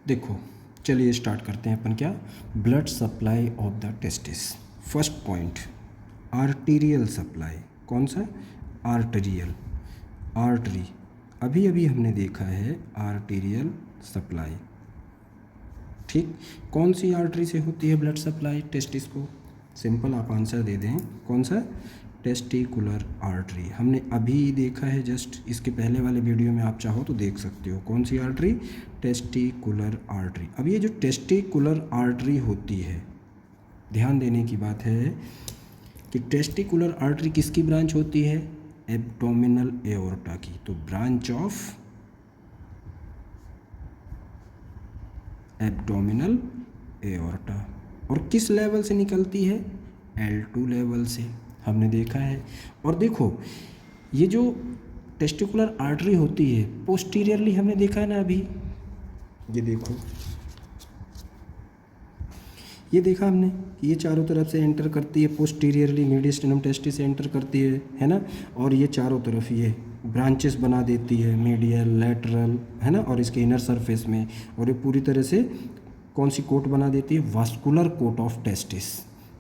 देखो, चलिए स्टार्ट करते हैं अपन। क्या? Blood supply of the testis. First point, arterial supply. कौन सा? Arterial, artery. अभी अभी हमने देखा है आर्टीरियल सप्लाई। ठीक, कौन सी आर्टरी से होती है ब्लड सप्लाई टेस्टिस को? सिंपल, आप आंसर दे दें। कौन सा? Testicular artery. हमने अभी देखा है, जस्ट इसके पहले वाले वीडियो में, आप चाहो तो देख सकते हो। कौन सी आर्टरी? Testicular artery. अब ये जो टेस्टिकुलर आर्टरी होती है, ध्यान देने की बात है कि टेस्टिकुलर आर्टरी किसकी ब्रांच होती है? एब्डोमिनल एओर्टा की। तो ब्रांच ऑफ एब्डोमिनल एओर्टा। और किस लेवल से निकलती है? L2 लेवल से, हमने देखा है। और देखो, ये जो टेस्टिकुलर आर्टरी होती है पोस्टीरियरली, हमने देखा है ना अभी। ये देखो, ये देखा हमने कि ये चारों तरफ से एंटर करती है पोस्टीरियरली, मीडियस्टेनम टेस्टिस से एंटर करती है ना। और ये चारों तरफ ये ब्रांचेस बना देती है, मीडियल, लैटरल, है ना। और इसके इनर सरफेस में, और ये पूरी तरह से कौन सी कोट बना देती है? Vascular coat of testis.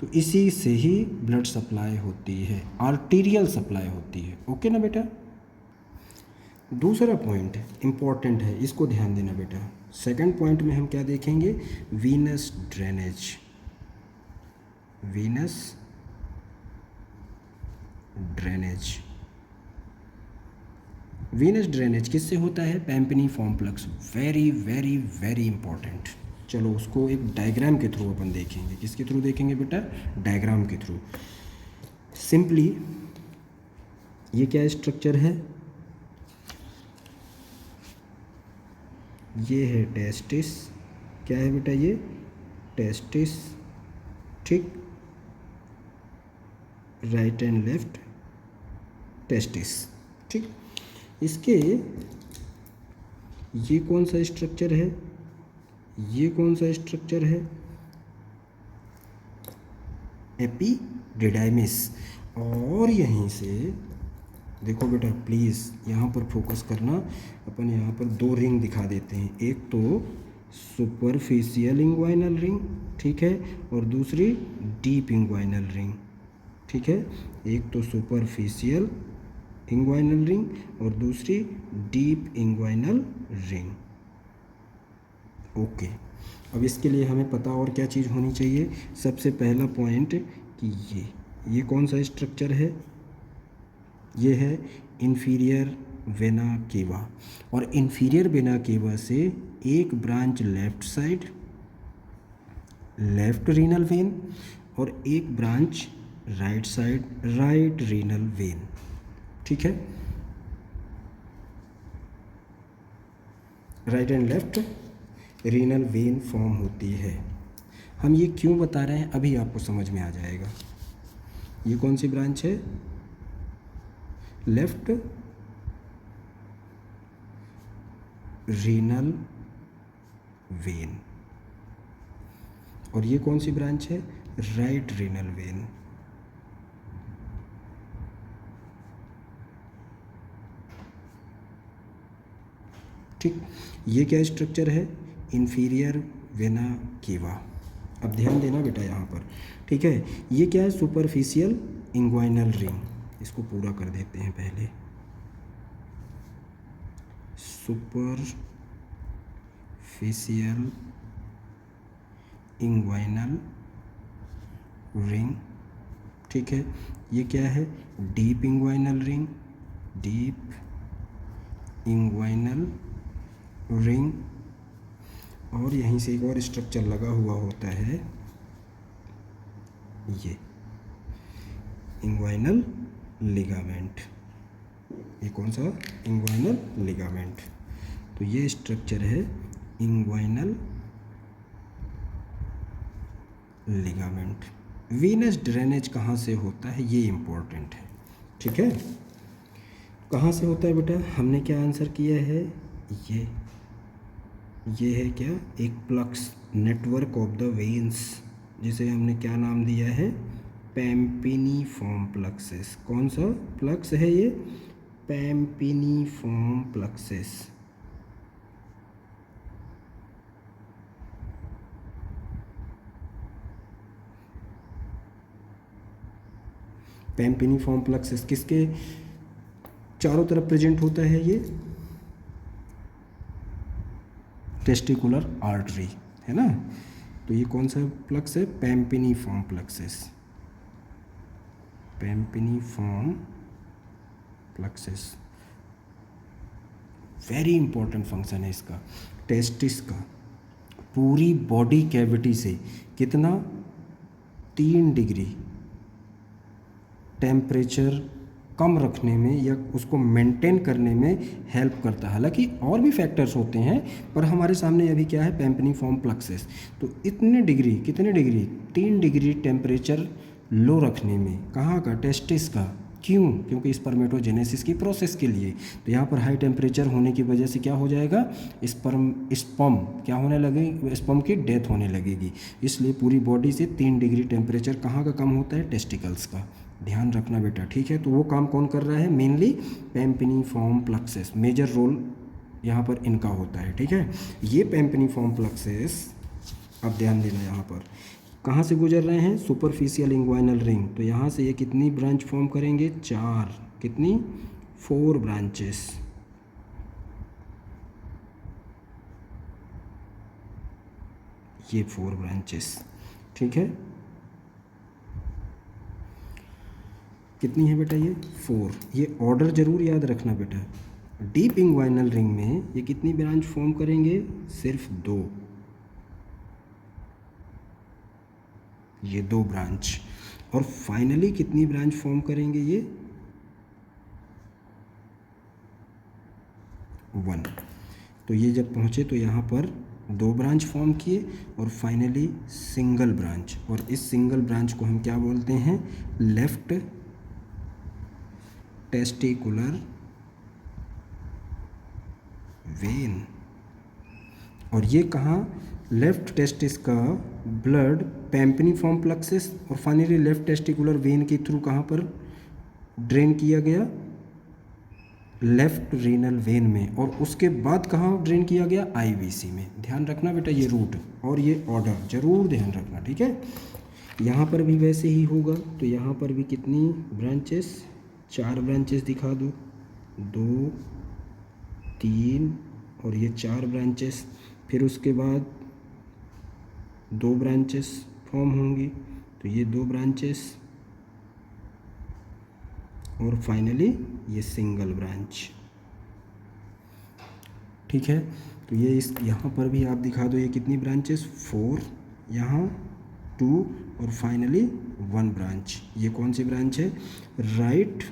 तो इसी से ही ब्लड सप्लाई होती है, आर्टीरियल सप्लाई होती है। ओके ना बेटा? दूसरा पॉइंट इम्पॉर्टेंट है, इसको ध्यान देना बेटा। सेकंड पॉइंट में हम क्या देखेंगे? Venous drainage. Venous drainage. Venous drainage किससे होता है? Pampiniform plexus. Very very very important. चलो उसको एक डायग्राम के थ्रू अपन देखेंगे। किसके थ्रू देखेंगे बेटा? डायग्राम के थ्रू। सिंपली ये क्या स्ट्रक्चर है? ये है टेस्टिस। क्या है बेटा? ये टेस्टिस। ठीक, राइट एंड लेफ्ट टेस्टिस। ठीक, इसके ये कौन सा स्ट्रक्चर है? ये कौन सा स्ट्रक्चर है? एपिडिडाइमिस। और यहीं से देखो बेटा, प्लीज़ यहाँ पर फोकस करना। अपन यहाँ पर दो रिंग दिखा देते हैं, एक तो सुपरफिशियल इंग्वाइनल रिंग, ठीक है, और दूसरी डीप इंग्वाइनल रिंग, ठीक है। एक तो सुपरफिशियल इंग्वाइनल रिंग और दूसरी डीप इंग्वाइनल रिंग। ओके, अब इसके लिए हमें पता और क्या चीज़ होनी चाहिए? सबसे पहला पॉइंट कि ये कौन सा स्ट्रक्चर है? ये है इन्फीरियर वेना केवा। और इन्फीरियर वेना केवा से एक branch left side, left renal vein, और एक branch right side, right renal vein. ठीक है, right and left renal vein form होती है। हम ये क्यों बता रहे हैं अभी आपको समझ में आ जाएगा। ये कौन सी ब्रांच है? Left renal vein. और ये कौन सी ब्रांच है? Right renal vein. ठीक, ये क्या स्ट्रक्चर है? Inferior vena cava. अब ध्यान देना बेटा यहाँ पर, ठीक है। ये क्या है? Superficial inguinal ring. इसको पूरा कर देते हैं पहले। सुपरफिशियल इंग्वाइनल रिंग, ठीक है। ये क्या है? Deep inguinal ring, deep inguinal ring. और यहीं से एक और स्ट्रक्चर लगा हुआ होता है, ये इंग्वाइनल लिगामेंट। ये कौन सा? Inguinal ligament. तो ये स्ट्रक्चर है इंग्वाइनल लिगामेंट। वीनस ड्रेनेज कहाँ से होता है, ये इम्पोर्टेंट है, ठीक है। कहाँ से होता है बेटा? हमने क्या आंसर किया है? ये है क्या? एक plucks, network of the veins, जिसे हमने क्या नाम दिया है? पैम्पिनीफॉर्म प्लक्सेस। कौन सा प्लक्स है ये? पैम्पिनीफॉर्म प्लक्सेस। पैम्पिनीफॉर्म प्लक्सस किसके चारों तरफ प्रेजेंट होता है? ये टेस्टिकुलर आर्टरी है ना। तो ये कौन सा प्लक्स है? पैम्पिनीफॉर्म प्लक्सस, पैम्पिनीफॉर्म प्लक्सस। वेरी इंपॉर्टेंट फंक्शन है इसका। टेस्टिस का पूरी बॉडी कैविटी से कितना 3 डिग्री टेम्परेचर कम रखने में या उसको मेंटेन करने में हेल्प करता है। हालांकि और भी फैक्टर्स होते हैं, पर हमारे सामने अभी क्या है? पैम्पिनीफॉर्म प्लक्सस। तो इतने डिग्री, कितने डिग्री? 3 डिग्री टेम्परेचर लो रखने में। कहाँ का? टेस्टिस का। क्यों? क्योंकि स्पर्मेटोजेनेसिस की प्रोसेस के लिए। तो यहाँ पर हाई टेम्परेचर होने की वजह से क्या हो जाएगा? स्पर्म क्या होने लगेगी? स्पर्म की डेथ होने लगेगी। इसलिए पूरी बॉडी से 3 डिग्री टेम्परेचर कहाँ का कम होता है? टेस्टिकल्स का। ध्यान रखना बेटा, ठीक है। तो वो काम कौन कर रहा है? मेनली पैम्पिनीफॉर्म प्लक्सस। मेजर रोल यहाँ पर इनका होता है, ठीक है। ये पैम्पिनीफॉर्म प्लक्सस, अब ध्यान देना, यहाँ पर कहाँ से गुजर रहे हैं? Superficial inguinal ring. तो यहाँ से ये कितनी ब्रांच फॉर्म करेंगे? 4। कितनी? 4 ब्रांचेस। ये 4 ब्रांचेस, ठीक है। कितनी है बेटा? ये 4। ये ऑर्डर जरूर याद रखना बेटा। डीप इंग्वाइनल रिंग में ये कितनी ब्रांच फॉर्म करेंगे? सिर्फ 2। ये 2 ब्रांच। और फाइनली कितनी ब्रांच फॉर्म करेंगे? ये 1। तो ये जब पहुँचे तो यहाँ पर 2 ब्रांच फॉर्म किए और फाइनली सिंगल ब्रांच। और इस सिंगल ब्रांच को हम क्या बोलते हैं? Left testicular vein. और ये कहाँ? लेफ्ट टेस्टिस का ब्लड पैम्पिनीफॉर्म प्लक्सस और फाइनली लेफ्ट टेस्टिकुलर वेन के थ्रू कहाँ पर ड्रेन किया गया? लेफ्ट रीनल वेन में। और उसके बाद कहाँ ड्रेन किया गया? आईवीसी में। ध्यान रखना बेटा, ये रूट और ये ऑर्डर जरूर ध्यान रखना, ठीक है। यहाँ पर भी वैसे ही होगा। तो यहाँ पर भी कितनी ब्रांचेस? 4 ब्रांचेस दिखा दो। 2, 3 और ये 4 ब्रांचेस। फिर उसके बाद 2 ब्रांचेस फॉर्म होंगी। तो ये 2 ब्रांचेस और फाइनली ये सिंगल ब्रांच, ठीक है। तो ये इस यहाँ पर भी आप दिखा दो। ये कितनी ब्रांचेस? 4, यहाँ 2 और फाइनली 1 ब्रांच। ये कौन सी ब्रांच है? Right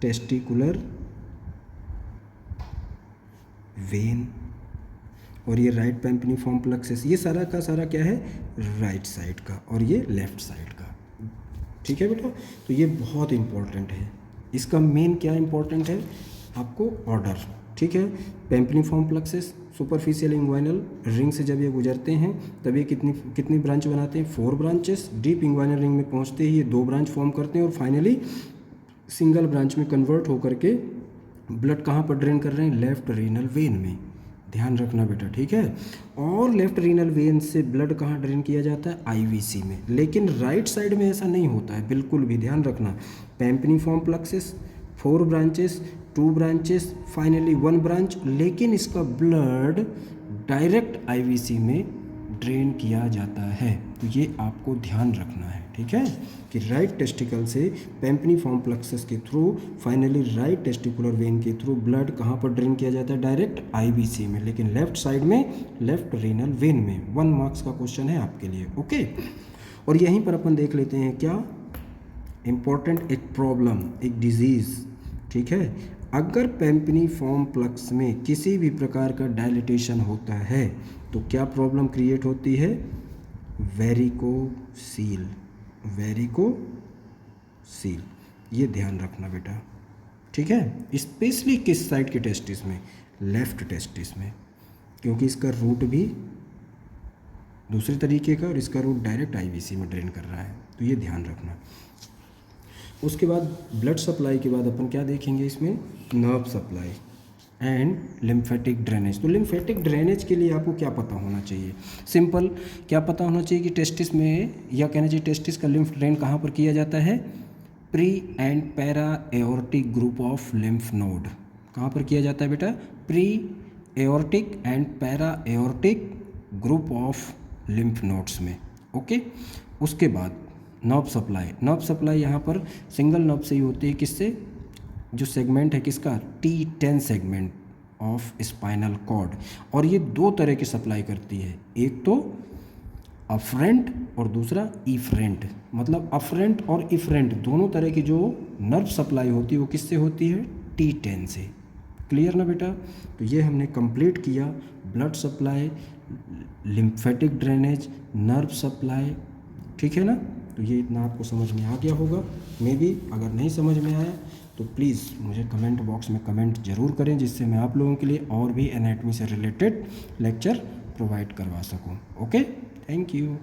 testicular vein. और ये राइट पैम्पिनीफॉर्म प्लक्सस। ये सारा का सारा क्या है? राइट साइड का और ये लेफ्ट साइड का, ठीक है बेटा। तो ये बहुत इंपॉर्टेंट है। इसका मेन क्या इंपॉर्टेंट है? आपको ऑर्डर, ठीक है। पैम्पिनीफॉर्म प्लक्सस सुपरफिशियल इंग्वाइनल रिंग से जब ये गुजरते हैं तब ये कितनी ब्रांच बनाते हैं? 4 ब्रांचेस। डीप इंग्वाइनल रिंग में पहुंचते ही ये 2 ब्रांच फॉर्म करते हैं और फाइनली सिंगल ब्रांच में कन्वर्ट होकर के ब्लड कहाँ पर ड्रेन कर रहे हैं? लेफ्ट रीनल वेन में। ध्यान रखना बेटा, ठीक है। और लेफ्ट रीनल वेन से ब्लड कहाँ ड्रेन किया जाता है? आईवीसी में। लेकिन राइट साइड में ऐसा नहीं होता है, बिल्कुल भी ध्यान रखना। पैम्पिनीफॉर्म प्लक्सस 4 ब्रांचेस, 2 ब्रांचेस, फाइनली 1 ब्रांच। लेकिन इसका ब्लड डायरेक्ट आईवीसी में ड्रेन किया जाता है। तो ये आपको ध्यान रखना है, ठीक है, कि राइट टेस्टिकल से पैम्पिनीफॉर्म प्लक्सस के through finally right testicular vein के थ्रू ब्लड कहाँ पर ड्रेन किया जाता है? डायरेक्ट आईवीसी में। लेकिन लेफ्ट साइड में लेफ्ट रीनल वेन में। 1 मार्क्स का क्वेश्चन है आपके लिए, ओके। और यहीं पर अपन देख लेते हैं क्या इम्पोर्टेंट, एक प्रॉब्लम, एक डिजीज़, ठीक है। अगर पैम्पिनीफॉर्म प्लक्स में किसी भी प्रकार का डायलिटेशन होता है तो क्या प्रॉब्लम क्रिएट होती है? वेरिकोसील। वेरिकोसील, ये ध्यान रखना बेटा, ठीक है। स्पेशली किस साइड के टेस्टिस में? लेफ्ट टेस्टिस में, क्योंकि इसका रूट भी दूसरे तरीके का और इसका रूट डायरेक्ट आईवीसी में ड्रेन कर रहा है। तो ये ध्यान रखना। उसके बाद ब्लड सप्लाई के बाद अपन क्या देखेंगे? इसमें nerve supply. And lymphatic drainage. तो लिम्फेटिक ड्रेनेज के लिए आपको क्या पता होना चाहिए? सिंपल, क्या पता होना चाहिए कि टेस्टिस में, या कहना चाहिए टेस्टिस का लिम्फ ड्रेन कहाँ पर किया जाता है? Pre and para aortic group of lymph node. कहाँ पर किया जाता है बेटा? Pre aortic and para aortic group of lymph nodes में। ओके, उसके बाद नर्व सप्लाई। नर्व सप्लाई यहाँ पर सिंगल नर्व से ही होती है। किससे? जो सेगमेंट है किसका? T10 segment of spinal cord. और ये दो तरह की सप्लाई करती है, एक तो अफरेंट और दूसरा इफरेंट। मतलब अफरेंट और इफरेंट दोनों तरह की जो नर्व सप्लाई होती है वो किससे होती है? T10 से। क्लियर ना बेटा? तो ये हमने कंप्लीट किया blood supply, lymphatic drainage, nerve supply. ठीक है ना? तो ये इतना आपको समझ में आ गया होगा। मे बी अगर नहीं समझ में आया तो प्लीज़ मुझे कमेंट बॉक्स में कमेंट ज़रूर करें, जिससे मैं आप लोगों के लिए और भी एनाटॉमी से रिलेटेड लेक्चर प्रोवाइड करवा सकूं। Okay, thank you.